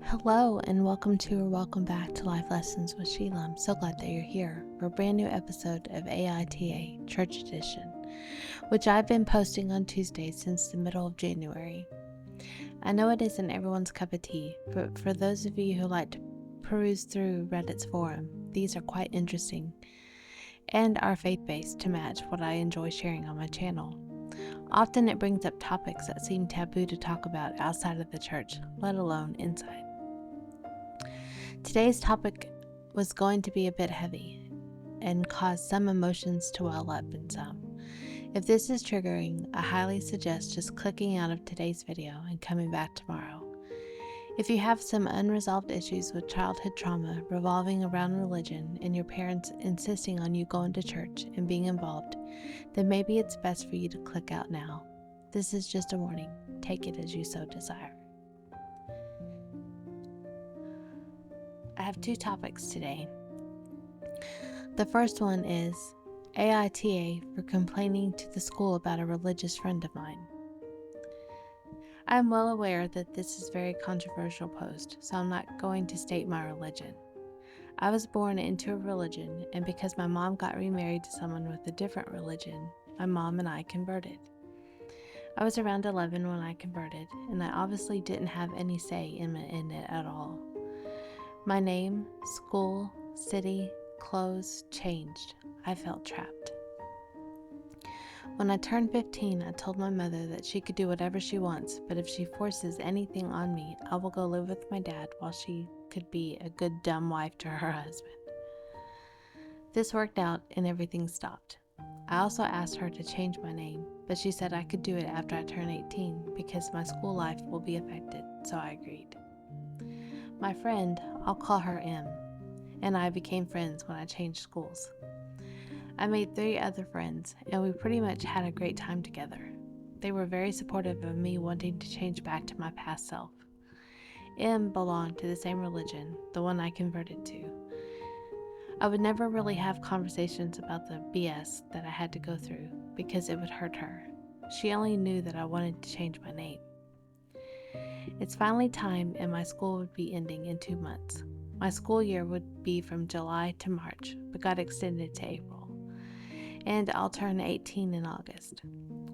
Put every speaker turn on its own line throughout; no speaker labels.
Hello, and welcome to or welcome back to Life Lessons with Sheila. I'm so glad that you're here for a brand new episode of Aita Church Edition, which I've been posting on Tuesdays since the middle of January. I know it isn't everyone's cup of tea, but for those of you who like to peruse through Reddit's forum, these are quite interesting and are faith-based to match what I enjoy sharing on my channel. Often it brings up topics that seem taboo to talk about outside of the church, let alone inside. Today's topic was going to be a bit heavy and cause some emotions to well up in some. If this is triggering, I highly suggest just clicking out of today's video and coming back tomorrow. If you have some unresolved issues with childhood trauma revolving around religion and your parents insisting on you going to church and being involved, then maybe it's best for you to click out now. This is just a warning. Take it as you so desire. I have two topics today. The first one is Aita for complaining to the school about a religious friend of mine. I am well aware that this is a very controversial post, so I'm not going to state my religion. I was born into a religion, and because my mom got remarried to someone with a different religion, my mom and I converted. I was around 11 when I converted, and I obviously didn't have any say in it at all. My name, school, city, clothes changed. I felt trapped. When I turned 15, I told my mother that she could do whatever she wants, but if she forces anything on me, I will go live with my dad while she could be a good dumb wife to her husband. This worked out and everything stopped. I also asked her to change my name, but she said I could do it after I turn 18 because my school life will be affected, so I agreed. My friend, I'll call her M, and I became friends when I changed schools. I made 3 other friends, and we pretty much had a great time together. They were very supportive of me wanting to change back to my past self. M belonged to the same religion, the one I converted to. I would never really have conversations about the BS that I had to go through because it would hurt her. She only knew that I wanted to change my name. It's finally time, and my school would be ending in 2 months. My school year would be from July to March, but got extended to April. And I'll turn 18 in August.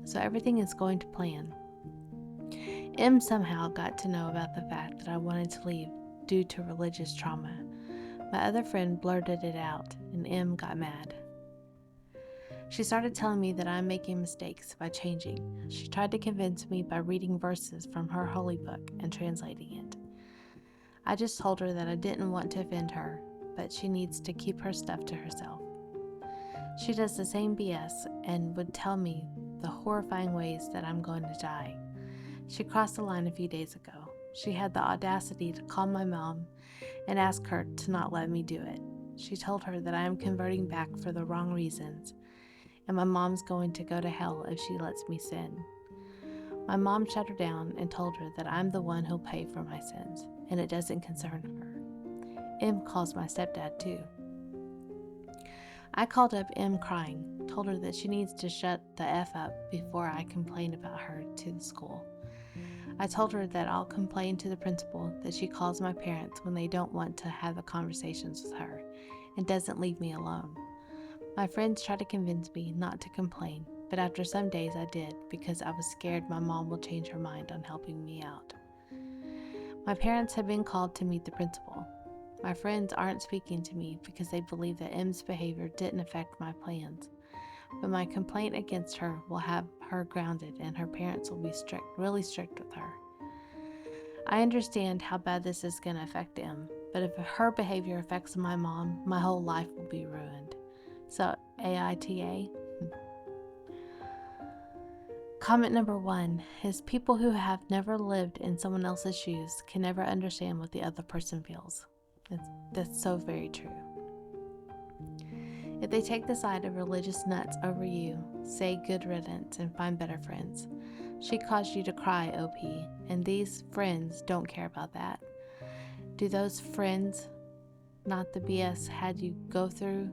So everything is going to plan. M somehow got to know about the fact that I wanted to leave due to religious trauma. My other friend blurted it out, and M got mad. She started telling me that I'm making mistakes by changing. She tried to convince me by reading verses from her holy book and translating it. I just told her that I didn't want to offend her, but she needs to keep her stuff to herself. She does the same BS and would tell me the horrifying ways that I'm going to die. She crossed the line a few days ago. She had the audacity to call my mom and ask her to not let me do it. She told her that I am converting back for the wrong reasons, and my mom's going to go to hell if she lets me sin. My mom shut her down and told her that I'm the one who'll pay for my sins, and it doesn't concern her. M calls my stepdad too. I called up M crying, told her that she needs to shut the F up before I complain about her to the school. I told her that I'll complain to the principal that she calls my parents when they don't want to have the conversations with her and doesn't leave me alone. My friends try to convince me not to complain, but after some days I did because I was scared my mom will change her mind on helping me out. My parents have been called to meet the principal. My friends aren't speaking to me because they believe that M's behavior didn't affect my plans, but my complaint against her will have her grounded and her parents will be really strict with her. I understand how bad this is going to affect M, but if her behavior affects my mom, my whole life will be ruined. So, Aita. Comment number 1 is people who have never lived in someone else's shoes can never understand what the other person feels. That's so very true. If they take the side of religious nuts over you, say good riddance and find better friends. She caused you to cry, OP, and these friends don't care about that. Do those friends, not the BS had to go through?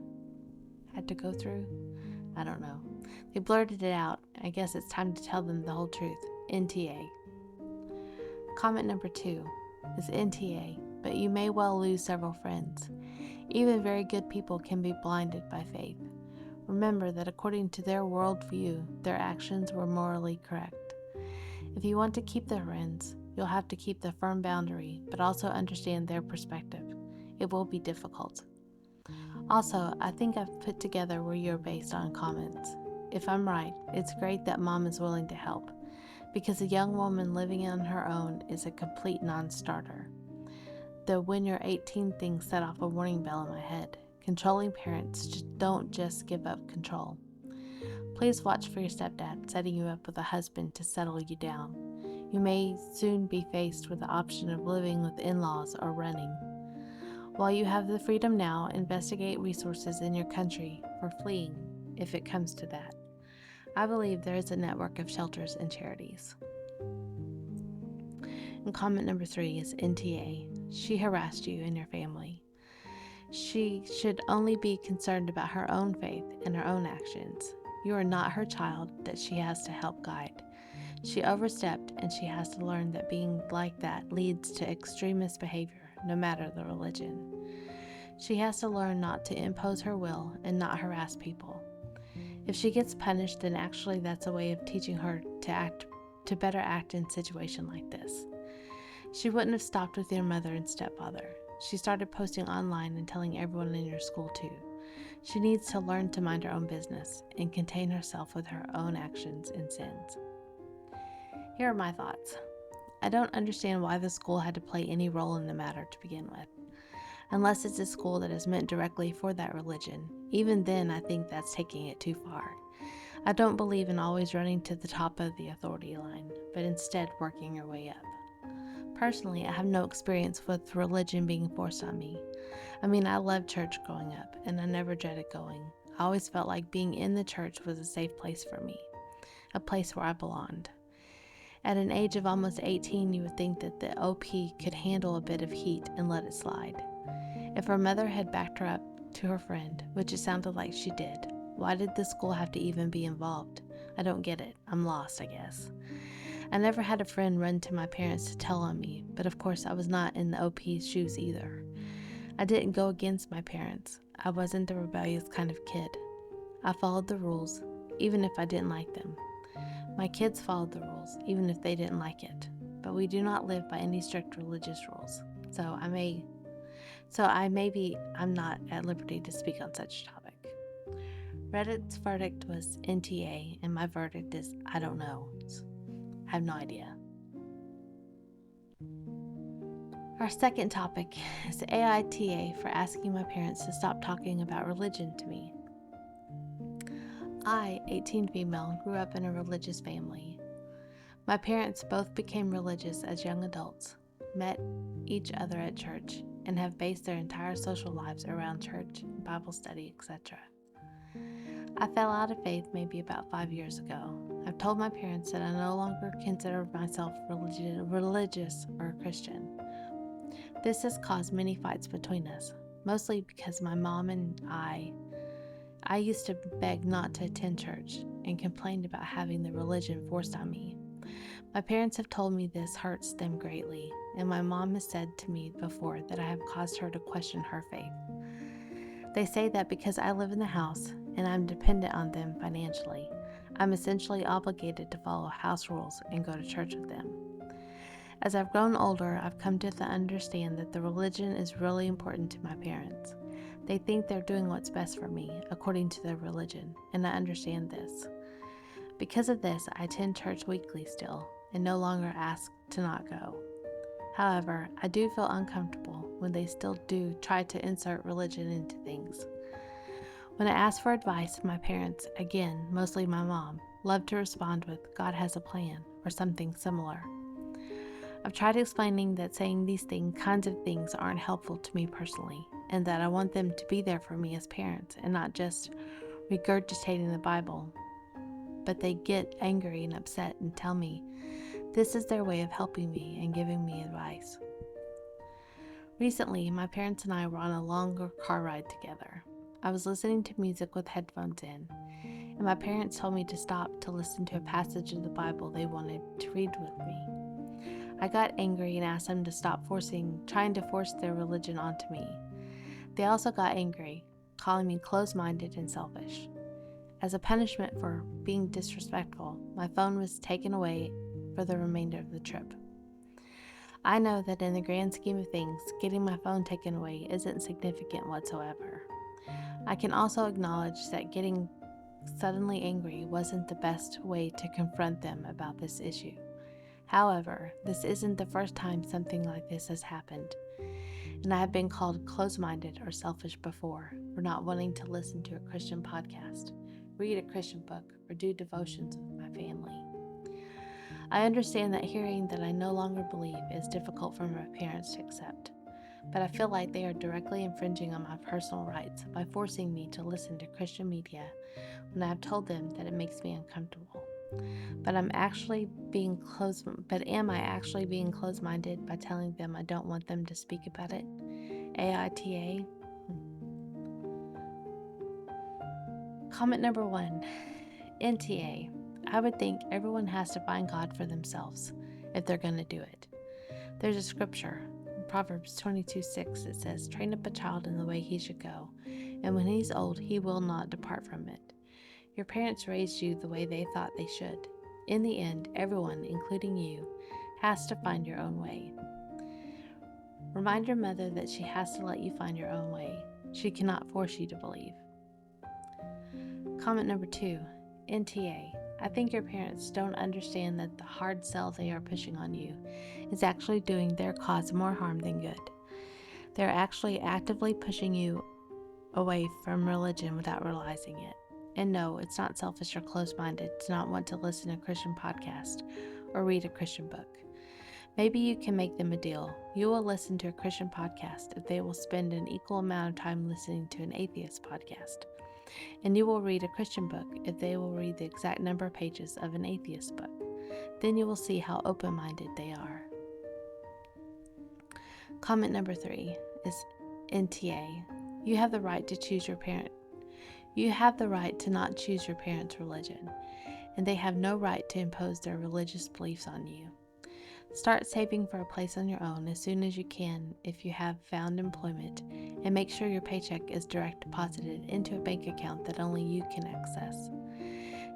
I don't know. They blurted it out. I guess it's time to tell them the whole truth. NTA. Comment number 2. is NTA, but you may well lose several friends. Even very good people can be blinded by faith. Remember that according to their worldview, their actions were morally correct. If you want to keep their friends, you'll have to keep the firm boundary, but also understand their perspective. It will be difficult. Also, I think I've put together where you're based on comments. If I'm right, it's great that Mom is willing to help, because a young woman living on her own is a complete non-starter. The when you're 18 thing set off a warning bell in my head. Controlling parents don't just give up control. Please watch for your stepdad setting you up with a husband to settle you down. You may soon be faced with the option of living with in-laws or running. While you have the freedom now, investigate resources in your country for fleeing, if it comes to that. I believe there is a network of shelters and charities. And comment number 3 is NTA. She harassed you and your family. She should only be concerned about her own faith and her own actions. You are not her child that she has to help guide. She overstepped, and she has to learn that being like that leads to extremist behavior, no matter the religion. She has to learn not to impose her will and not harass people. If she gets punished, then actually that's a way of teaching her to better act in a situation like this. She wouldn't have stopped with your mother and stepfather. She started posting online and telling everyone in your school too. She needs to learn to mind her own business and contain herself with her own actions and sins. Here are my thoughts. I don't understand why the school had to play any role in the matter to begin with, unless it's a school that is meant directly for that religion. Even then, I think that's taking it too far. I don't believe in always running to the top of the authority line, but instead working your way up. Personally, I have no experience with religion being forced on me. I loved church growing up, and I never dreaded going. I always felt like being in the church was a safe place for me, a place where I belonged. At an age of almost 18, you would think that the OP could handle a bit of heat and let it slide. If her mother had backed her up to her friend, which it sounded like she did, why did the school have to even be involved? I don't get it. I'm lost, I guess. I never had a friend run to my parents to tell on me, but of course I was not in the OP's shoes either. I didn't go against my parents. I wasn't the rebellious kind of kid. I followed the rules, even if I didn't like them. My kids followed the rules, even if they didn't like it. But we do not live by any strict religious rules. I'm not at liberty to speak on such a topic. Reddit's verdict was NTA, and my verdict is I don't know. I have no idea. Our second topic is AITA for asking my parents to stop talking about religion to me. I, 18 female, grew up in a religious family. My parents both became religious as young adults, met each other at church, and have based their entire social lives around church, Bible study, etc. I fell out of faith maybe about 5 years ago. I've told my parents that I no longer consider myself religious or a Christian. This has caused many fights between us, mostly because my mom and I used to beg not to attend church and complained about having the religion forced on me. My parents have told me this hurts them greatly, and my mom has said to me before that I have caused her to question her faith. They say that because I live in the house and I'm dependent on them financially, I'm essentially obligated to follow house rules and go to church with them. As I've grown older, I've come to understand that the religion is really important to my parents. They think they're doing what's best for me, according to their religion, and I understand this. Because of this, I attend church weekly still, and no longer ask to not go. However, I do feel uncomfortable when they still do try to insert religion into things. When I ask for advice, my parents, again, mostly my mom, love to respond with, "God has a plan," or something similar. I've tried explaining that saying these kinds of things aren't helpful to me personally, and that I want them to be there for me as parents and not just regurgitating the Bible. But they get angry and upset and tell me this is their way of helping me and giving me advice. Recently, my parents and I were on a longer car ride together. I was listening to music with headphones in, and my parents told me to stop to listen to a passage of the Bible they wanted to read with me. I got angry and asked them to stop trying to force their religion onto me. They also got angry, calling me closed-minded and selfish. As a punishment for being disrespectful, my phone was taken away for the remainder of the trip. I know that in the grand scheme of things, getting my phone taken away isn't significant whatsoever. I can also acknowledge that getting suddenly angry wasn't the best way to confront them about this issue. However, this isn't the first time something like this has happened, and I have been called closed-minded or selfish before for not wanting to listen to a Christian podcast, read a Christian book, or do devotions with my family. I understand that hearing that I no longer believe is difficult for my parents to accept, but I feel like they are directly infringing on my personal rights by forcing me to listen to Christian media when I have told them that it makes me uncomfortable. But am I actually being closed-minded by telling them I don't want them to speak about it? Aita. Comment number 1. NTA. I would think everyone has to find God for themselves if they're going to do it. There's a scripture, Proverbs 22:6, it says, "Train up a child in the way he should go, and when he's old, he will not depart from it." Your parents raised you the way they thought they should. In the end, everyone, including you, has to find your own way. Remind your mother that she has to let you find your own way. She cannot force you to believe. Comment number 2, NTA. I think your parents don't understand that the hard sell they are pushing on you is actually doing their cause more harm than good. They're actually actively pushing you away from religion without realizing it. And no, it's not selfish or closed-minded to not want to listen to a Christian podcast or read a Christian book. Maybe you can make them a deal. You will listen to a Christian podcast if they will spend an equal amount of time listening to an atheist podcast. And you will read a Christian book if they will read the exact number of pages of an atheist book. Then you will see how open-minded they are. Comment number 3 is NTA. You have the right to choose your parent. You have the right to not choose your parents' religion, and they have no right to impose their religious beliefs on you. Start saving for a place on your own as soon as you can if you have found employment, and make sure your paycheck is direct deposited into a bank account that only you can access.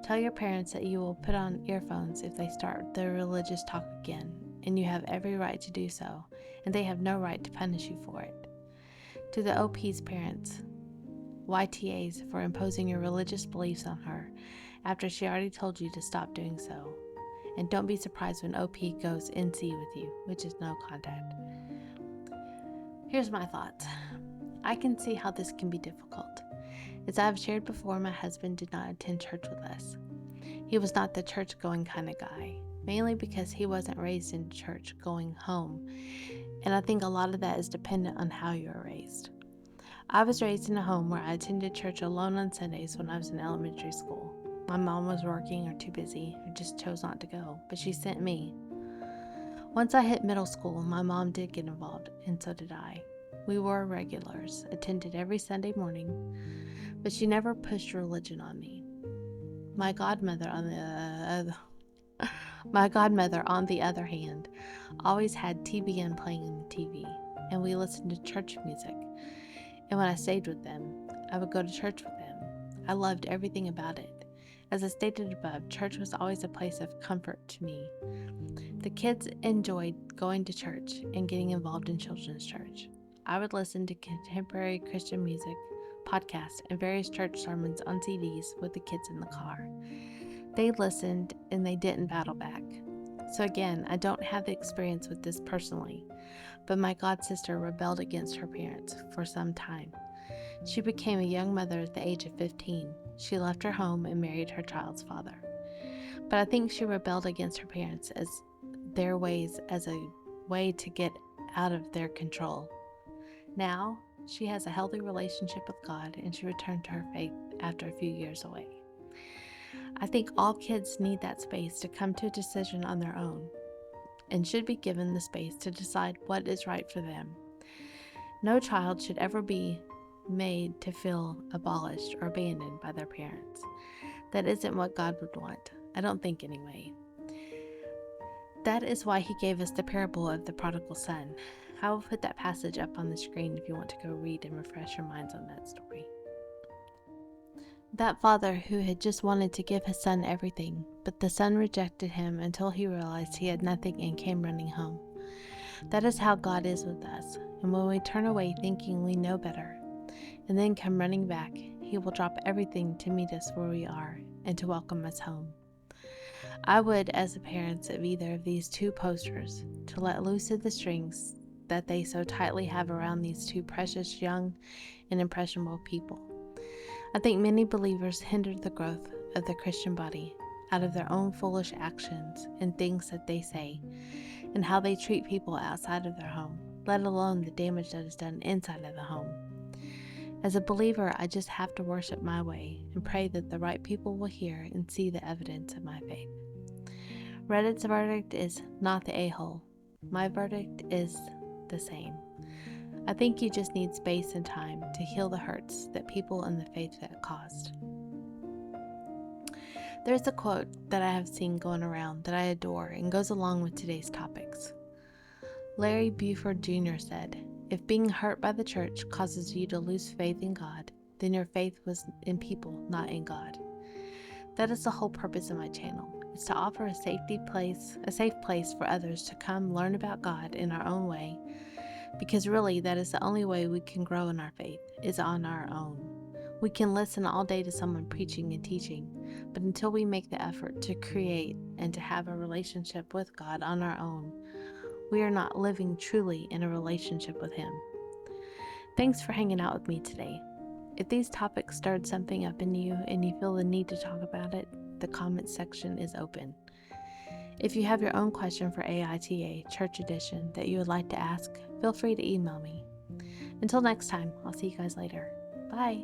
Tell your parents that you will put on earphones if they start their religious talk again, and you have every right to do so, and they have no right to punish you for it. To the OP's parents, YTAs for imposing your religious beliefs on her after she already told you to stop doing so. And don't be surprised when OP goes NC with you, which is no contact. Here's my thoughts. I can see how this can be difficult. As I have shared before, my husband did not attend church with us. He was not the church-going kind of guy, mainly because he wasn't raised in church going home, and I think a lot of that is dependent on how you are raised. I was raised in a home where I attended church alone on Sundays when I was in elementary school. My mom was working or too busy or just chose not to go, but she sent me. Once I hit middle school, my mom did get involved, and so did I. We were regulars, attended every Sunday morning, but she never pushed religion on me. My godmother, on the other hand, always had TBN playing on the TV, and we listened to church music. And when I stayed with them, I would go to church with them. I loved everything about it. As I stated above, church was always a place of comfort to me. The kids enjoyed going to church and getting involved in children's church. I would listen to contemporary Christian music, podcasts, and various church sermons on CDs with the kids in the car. They listened and they didn't battle back. So again, I don't have the experience with this personally, but my god sister rebelled against her parents for some time. She became a young mother at the age of 15. She left her home and married her child's father. But I think she rebelled against her parents as their ways as a way to get out of their control. Now, she has a healthy relationship with God, and she returned to her faith after a few years away. I think all kids need that space to come to a decision on their own, and should be given the space to decide what is right for them. No child should ever be made to feel abolished or abandoned by their parents. That isn't what God would want. I don't think anyway. That is why he gave us the parable of the prodigal son. I will put that passage up on the screen if you want to go read and refresh your minds on that story. That father who had just wanted to give his son everything, but the son rejected him until he realized he had nothing and came running home. That is how God is with us, and when we turn away thinking we know better, and then come running back, he will drop everything to meet us where we are and to welcome us home. I would, as the parents of either of these two posters, to let loose of the strings that they so tightly have around these two precious, young, and impressionable people. I think many believers hinder the growth of the Christian body out of their own foolish actions and things that they say, and how they treat people outside of their home, let alone the damage that is done inside of the home. As a believer, I just have to worship my way and pray that the right people will hear and see the evidence of my faith. Reddit's verdict is not the a-hole. My verdict is the same. I think you just need space and time to heal the hurts that people in the faith have caused. There's a quote that I have seen going around that I adore and goes along with today's topics. Larry Buford Jr. said, "If being hurt by the church causes you to lose faith in God, then your faith was in people, not in God." That is the whole purpose of my channel. It's to offer a safe place for others to come learn about God in our own way, because really that is the only way we can grow in our faith, is on our own. We can listen all day to someone preaching and teaching, but until we make the effort to create and to have a relationship with God on our own, we are not living truly in a relationship with Him. Thanks for hanging out with me today. If these topics stirred something up in you and you feel the need to talk about it, the comments section is open. If you have your own question for AITA Church Edition that you would like to ask, feel free to email me. Until next time, I'll see you guys later. Bye.